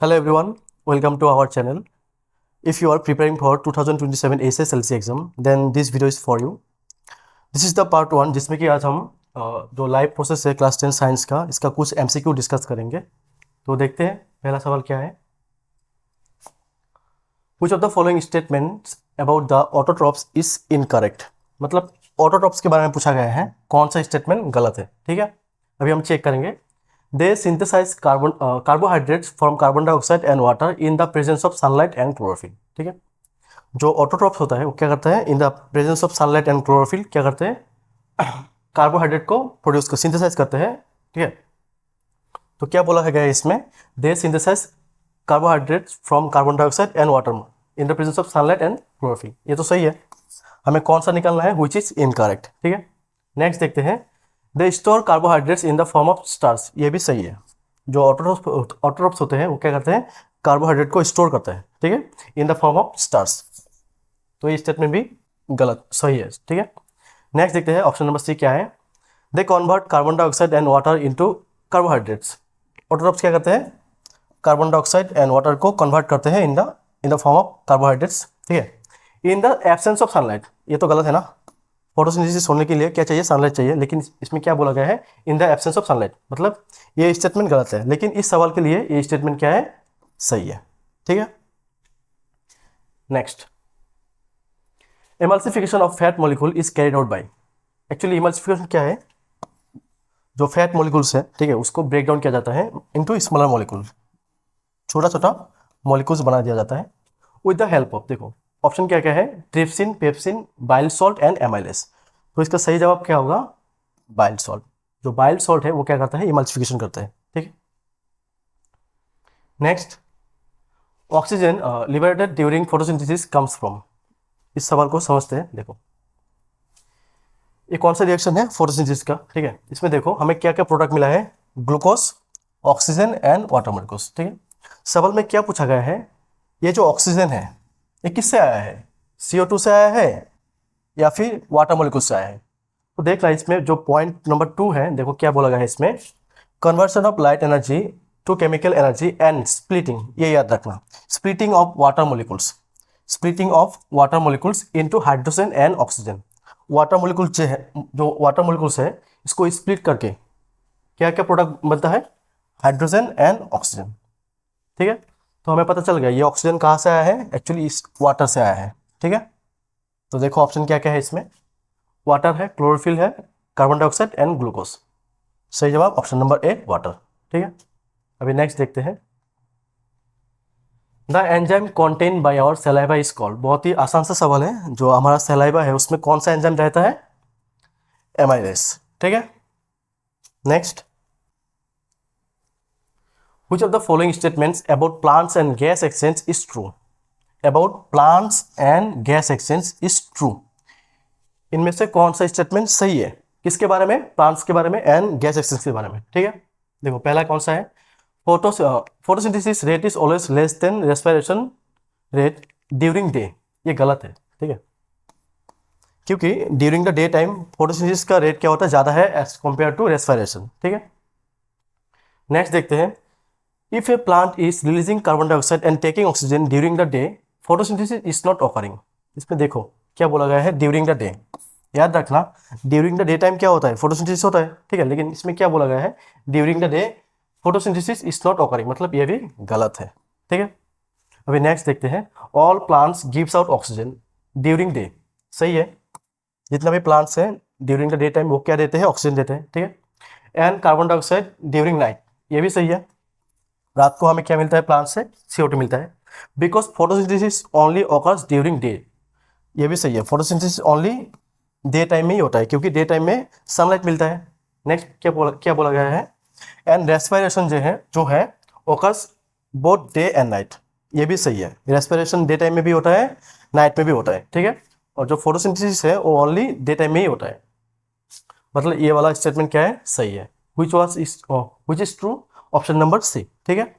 Hello everyone, welcome to our channel. If you are preparing for 2027 SSLC exam, then this video is for you. This is the part 1 जिसमें कि आज हम जो live process है class 10 science का इसका कुछ MCQ डिस्कस करेंगे। तो देखते हैं पहला सवाल क्या है। Which of the following statements about the autotrophs is incorrect? मतलब ऑटोट्रॉप्स के बारे में पूछा गया है, कौन सा स्टेटमेंट गलत है। ठीक है, अभी हम चेक करेंगे। They synthesize carbohydrates from carbon dioxide and water in the presence of sunlight and chlorophyll। ठीक है, जो ऑटोट्रॉप्स होता है वो क्या करता है, इन the presence of sunlight and chlorophyll क्या करते हैं, कार्बोहाइड्रेट को प्रोड्यूस कर सिंथेसाइज करते हैं। ठीक है, तो क्या बोला गया है इसमें, they synthesize carbohydrates from carbon dioxide and water in the presence of sunlight and chlorophyll. ये तो सही है, हमें कौन सा निकालना है, विच इज इनकरेक्ट। ठीक है, नेक्स्ट देखते हैं। They store carbohydrates in the form of starch, ये भी सही है। जो ऑटोट्रॉप्स होते हैं वो क्या करते हैं, कार्बोहाइड्रेट को स्टोर करते हैं। ठीक है, in the form of starch, तो ये स्टेटमेंट भी गलत सही है। ठीक है, नेक्स्ट देखते हैं ऑप्शन नंबर सी क्या है। They convert carbon dioxide and water into carbohydrates. Autotrophs क्या करते हैं, कार्बन डाइऑक्साइड एंड वाटर को कन्वर्ट करते हैं in the form of carbohydrates. ठीक है, in the absence of sunlight, ये तो गलत है ना। फोटोसिंथेसिस होने के लिए क्या चाहिए, सनलाइट चाहिए, लेकिन इसमें क्या बोला गया है, in the absence of sunlight, मतलब ये स्टेटमेंट गलत है। लेकिन इस सवाल के लिए ये स्टेटमेंट क्या है, सही है। ठीक है, next. Emulsification of fat molecule is carried out by. Actually emulsification क्या है, जो फैट मॉलिक्यूल्स है, ठीक है, उसको ब्रेक डाउन किया जाता है इनटू स्मॉलर मॉलिक्यूल, छोटा छोटा मॉलिक्यूल्स बना दिया जाता है विद द हेल्प ऑफ, देखो ऑप्शन क्या क्या है, trypsin, pepsin, bile salt and amylase. तो इसका सही जवाब क्या होगा, बाइल सॉल्ट। जो बाइल सॉल्ट है वो क्या करता है, इमल्सिफिकेशन करता है। ठीक है, next. Oxygen liberated during photosynthesis comes from. इस सवाल को समझते हैं। देखो ये कौन सा रिएक्शन है, फोटोसिंथेसिस का। ठीक है, इसमें देखो हमें क्या क्या प्रोडक्ट मिला है, glucose, oxygen and water molecules. ठीक है, सवाल में क्या पूछा गया है, ये जो ऑक्सीजन है ये किससे आया है, CO2 से आया है या फिर वाटर मॉलिक्यूल से आया है। तो देख रहा है इसमें जो पॉइंट नंबर 2 है, देखो क्या बोला गया है इसमें, conversion of light energy to chemical energy and splitting, ये याद रखना, splitting of water molecules, splitting of water molecules into hydrogen and oxygen. Water molecule जो है, जो वाटर मॉलिक्यूल्स है, इसको स्प्लिट करके क्या क्या प्रोडक्ट बनता है, हाइड्रोजन एंड ऑक्सीजन। ठीक है, तो हमें पता चल गया ये ऑक्सीजन कहाँ से आया है, एक्चुअली इस वाटर से आया है। ठीक है, तो देखो ऑप्शन क्या क्या है इसमें, वाटर है, क्लोरोफिल है, कार्बन डाइऑक्साइड एंड ग्लूकोज। सही जवाब ऑप्शन नंबर ए, वाटर। ठीक है, अभी नेक्स्ट देखते हैं। The enzyme contain by our saliva is called. बहुत ही आसान सा सवाल है, जो हमारा सलाइवा है उसमें कौन सा एंजाइम रहता है, एमाइलेस। ठीक है, next. Which of the following statements about plants and gas exchange is true? About plants and gas exchange is true. इनमें से कौन सा स्टेटमेंट सही है, किसके बारे में, प्लांट्स के बारे में एंड गैस एक्सचेंज के बारे में। ठीक है, देखो पहला कौन सा है, photosynthesis rate is always less than respiration rate during day. ये गलत है। ठीक है, क्योंकि during the day time photosynthesis का रेट क्या होता है, ज़्यादा है एज कम्पेयर टू रेस्पिरेशन। ठीक है, नेक्स्ट देखते हैं। If a plant is releasing carbon dioxide and taking oxygen during the day, photosynthesis is not occurring। इसमें देखो क्या बोला गया है, ड्यूरिंग द डे। याद रखना, ड्यूरिंग द डे टाइम क्या होता है, फोटोसिंथेसिस होता है। ठीक है, लेकिन इसमें क्या बोला गया है, during the day photosynthesis is not occurring, मतलब ये भी गलत है। ठीक है, अभी नेक्स्ट देखते हैं। All plants gives out oxygen during day. सही है, जितना भी प्लांट्स हैं ड्यूरिंग द डे टाइम वो क्या देते हैं, ऑक्सीजन देते हैं। ठीक है, and carbon dioxide during night, ये भी सही है। रात को हमें क्या मिलता है, प्लांट से CO2 मिलता है। Because photosynthesis only occurs during day, ये भी सही है। फोटोसिंथेसिस ओनली डे टाइम में ही होता है, क्योंकि डे टाइम में सनलाइट मिलता है। नेक्स्ट क्या बोला गया है, एंड रेस्पिरेशन जो है occurs both day and night, ये भी सही है। रेस्पिरेशन डे टाइम में भी होता है, नाइट में भी होता है। ठीक है, और जो फोटोसिंथेसिस है वो ओनली डे टाइम में ही होता है, मतलब ये वाला स्टेटमेंट क्या है, सही है। Which is true, option number C. ठीक है,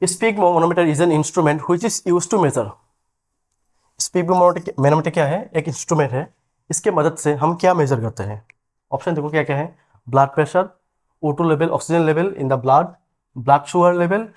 sphygmomanometer is an instrument which is used to measure. Sphygmomanometer क्या है, एक इंस्ट्रूमेंट है, इसके मदद से हम क्या मेजर करते हैं। ऑप्शन देखो क्या क्या है, blood pressure, O2 level, oxygen level in the blood, blood sugar level,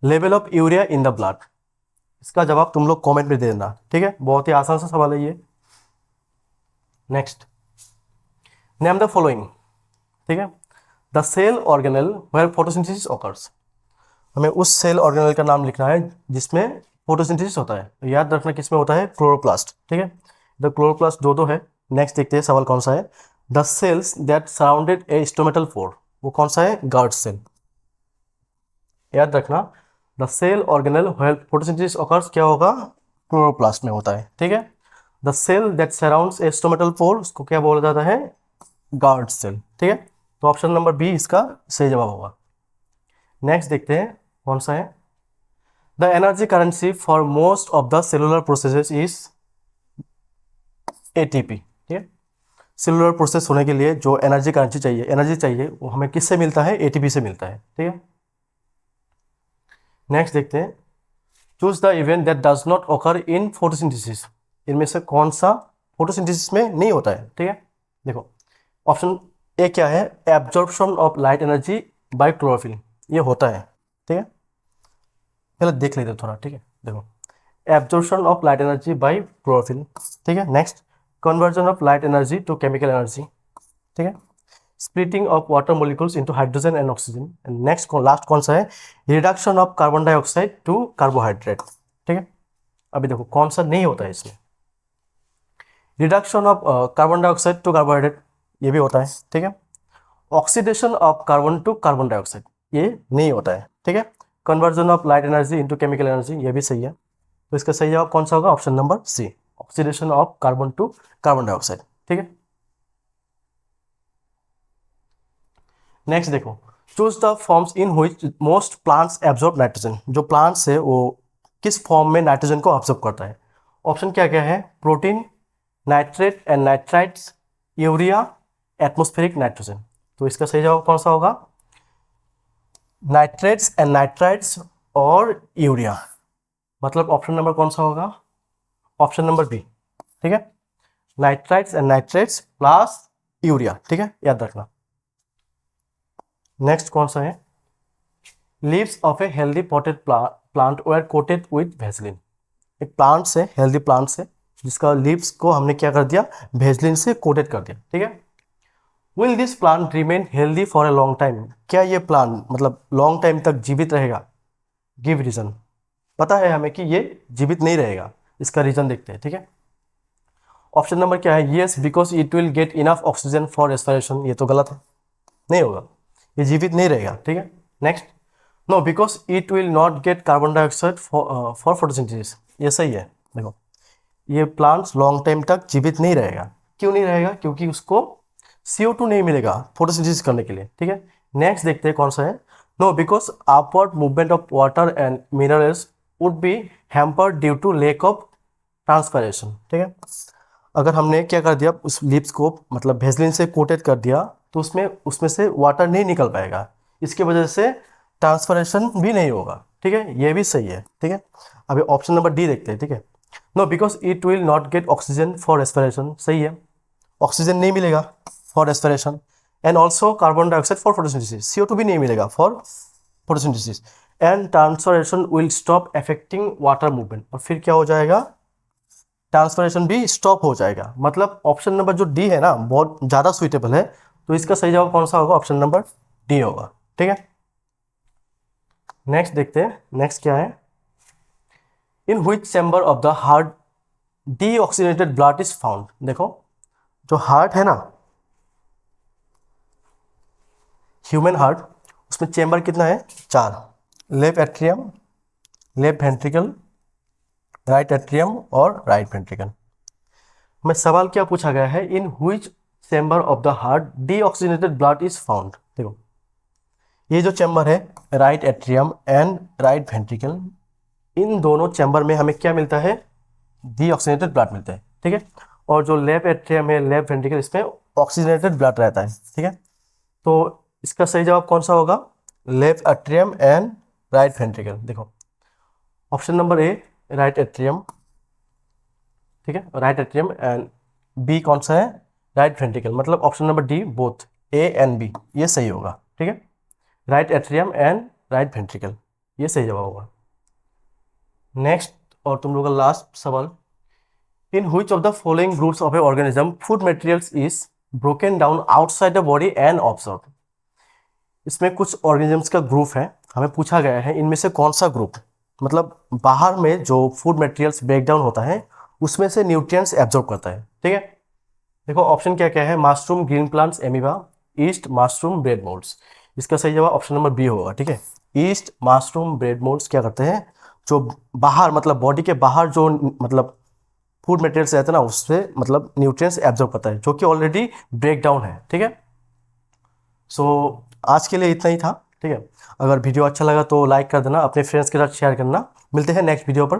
level of urea in the blood. इसका जवाब तुम लोग कमेंट में दे देना, ठीक है। बहुत ही आसान सा सवाल है ये। नेक्स्ट, नेम द फॉलोइंग, ठीक है। The cell organelle where photosynthesis occurs. हमें उस सेल ऑर्गेनेल का नाम लिखना है जिसमें फोटोसिंथेसिस होता है। तो याद रखना किसमें होता है, क्लोरोप्लास्ट, ठीक है। द क्लोरोप्लास्ट दो है। नेक्स्ट देखते हैं सवाल कौन सा है। The sales that surrounded A stomatal pore, वो कौन सा है, गार्ड सेल। याद रखना, the cell organelle where photosynthesis occurs क्या होगा, क्लोरोप्लास्ट में होता है, ठीक है। The cell that surrounds A stomatal pore, उसको क्या बोला जाता है, गार्ड सेल, ठीक है। तो ऑप्शन नंबर बी इसका सही जवाब होगा। नेक्स्ट देखते हैं कौन सा है। The energy currency for most of the cellular processes is ATP, ठीक है। सेलुलर प्रोसेस होने के लिए जो एनर्जी करेंसी चाहिए, एनर्जी चाहिए, वो हमें किससे मिलता है, एटीपी से मिलता है, ठीक है। नेक्स्ट देखते हैं, choose the event that does not occur in photosynthesis. इनमें से कौन सा फोटोसिंथेसिस में नहीं होता है, ठीक है। देखो ऑप्शन ए क्या है, absorption of light energy by chlorophyll, ये होता है, ठीक है। पहले देख लेते हैं थोड़ा, ठीक है। देखो, absorption of light energy by chlorophyll, ठीक है। Next, conversion of light energy to chemical energy, ठीक है। Splitting of water molecules into hydrogen and oxygen. Next last कौन सा है, reduction of carbon dioxide to carbohydrate, ठीक है। अभी देखो कौन सा नहीं होता है इसमें, reduction of carbon dioxide to carbohydrate, ये भी होता है, ठीक है। Oxidation of carbon to carbon dioxide, ये नहीं होता है, ठीक है। Conversion of light energy into chemical energy, ये भी सही है। तो इसका सही जवाब कौन सा होगा, option number C, oxidation of carbon to carbon dioxide, ठीक है। नेक्स्ट देखो, choose the forms in which most plants absorb nitrogen. जो प्लांट्स है वो किस फॉर्म में नाइट्रोजन को ऑब्जॉर्ब करता है। ऑप्शन क्या क्या है, protein, nitrate and nitrites, urea, atmospheric nitrogen. तो इसका सही जवाब कौन सा होगा, नाइट्रेट्स एंड नाइट्राइट्स और यूरिया। मतलब ऑप्शन नंबर कौन सा होगा, ऑप्शन नंबर बी, ठीक है। Nitrites and nitrates plus urea, ठीक है, याद रखना। नेक्स्ट कौन सा है, leaves of a healthy potted plant where coated with Vaseline. एक प्लांट से, हेल्दी प्लांट से, जिसका लीव्स को हमने क्या कर दिया, वेसलिन से कोटेड कर दिया, ठीक है। Will this plant remain healthy for a long time. क्या ये प्लांट मतलब लॉन्ग टाइम तक जीवित रहेगा, गिव रीजन। पता है हमें कि ये जीवित नहीं रहेगा, इसका रीजन देखते हैं, ठीक है। ऑप्शन नंबर क्या है, yes because it will get enough oxygen for respiration. ये तो गलत है, नहीं होगा, ये जीवित नहीं रहेगा, ठीक है। Next, no because it will not gate carbon dioxide for photosynthesis, ये सही है। देखो ये प्लांट्स लॉन्ग टाइम तक जीवित नहीं रहेगा, क्यों नहीं रहेगा, क्योंकि उसको CO2 नहीं मिलेगा फोटोसिंथेसिस करने के लिए, ठीक है। नेक्स्ट देखते हैं कौन सा है, no because upward movement of water and minerals would be hampered due to lack of transpiration, ठीक है। अगर हमने क्या कर दिया, उस लिप्स को मतलब वेसलिन से कोटेड कर दिया, तो उसमें से वाटर नहीं निकल पाएगा, इसकी वजह से ट्रांसपायरेशन भी नहीं होगा, ठीक है। ये भी सही है, ठीक है। अभी ऑप्शन नंबर डी देखते हैं, ठीक है। No because it will not gate oxygen for respiration, सही है, ऑक्सीजन नहीं मिलेगा for respiration, and also carbon dioxide for photosynthesis, CO2 भी नहीं मिलेगा for photosynthesis, and transpiration will stop affecting water movement. और फिर क्या हो जाएगा, ट्रांसपायरेशन भी स्टॉप हो जाएगा। मतलब ऑप्शन नंबर जो डी है ना, बहुत ज़्यादा सुइटेबल है। तो इसका सही जवाब कौन सा होगा, ऑप्शन नंबर डी होगा, ठीक है। नेक्स्ट देखते हैं, नेक्स्ट क्या है, in which chamber of the heart deoxygenated blood is found. देखो जो हार्ट है ना, ह्यूमन हार्ट, उसमें चैम्बर कितना है, 4, left atrium, left ventricle, right atrium और राइट वेंट्रिकल। में सवाल क्या पूछा गया है, in which chamber of the heart deoxygenated blood is found. देखो ये जो चैम्बर है, right atrium and right ventricle, इन दोनों चैम्बर में हमें क्या मिलता है, डीऑक्सीजनेटेड ब्लड मिलता है, ठीक है। और जो लेफ्ट एट्रियम है, लेफ्ट वेंट्रिकल, इसमें ऑक्सीजनेटेड ब्लड रहता है, ठीक है। तो इसका सही जवाब कौन सा होगा, left atrium and right ventricle. देखो option number A, right atrium, ठीक है, राइट एट्रियम, एंड बी कौन सा है, राइट वेंट्रिकल। मतलब option number D, both A and B, ये सही होगा, ठीक है, right atrium and right ventricle, ये सही जवाब होगा। नेक्स्ट और तुम लोग का लास्ट सवाल, इन which of the following groups of a organism food materials is broken down outside the body and absorbed? इसमें कुछ ऑर्गेनिजम्स का ग्रुप है, हमें पूछा गया है इनमें से कौन सा ग्रुप, मतलब बाहर में जो फूड मटेरियल्स ब्रेक डाउन होता है उसमें से न्यूट्रिएंट्स एब्जॉर्ब करता है। ठीक है, देखो ऑप्शन क्या क्या है, mushroom, green plants, amoeba, east, mushroom, bread moulds. इसका सही जवाब ऑप्शन नंबर बी होगा। ठीक है, ईस्ट, मशरूम, ब्रेड मोल्ड्स क्या करते हैं, जो बाहर मतलब बॉडी के बाहर जो मतलब फूड मटेरियल्स रहते हैं ना उससे मतलब न्यूट्रिएंट्स एब्जॉर्ब करता है जो कि ऑलरेडी ब्रेक डाउन है। ठीक है, सो आज के लिए इतना ही था। ठीक है, अगर वीडियो अच्छा लगा तो लाइक कर देना, अपने फ्रेंड्स के साथ शेयर करना। मिलते हैं नेक्स्ट वीडियो पर।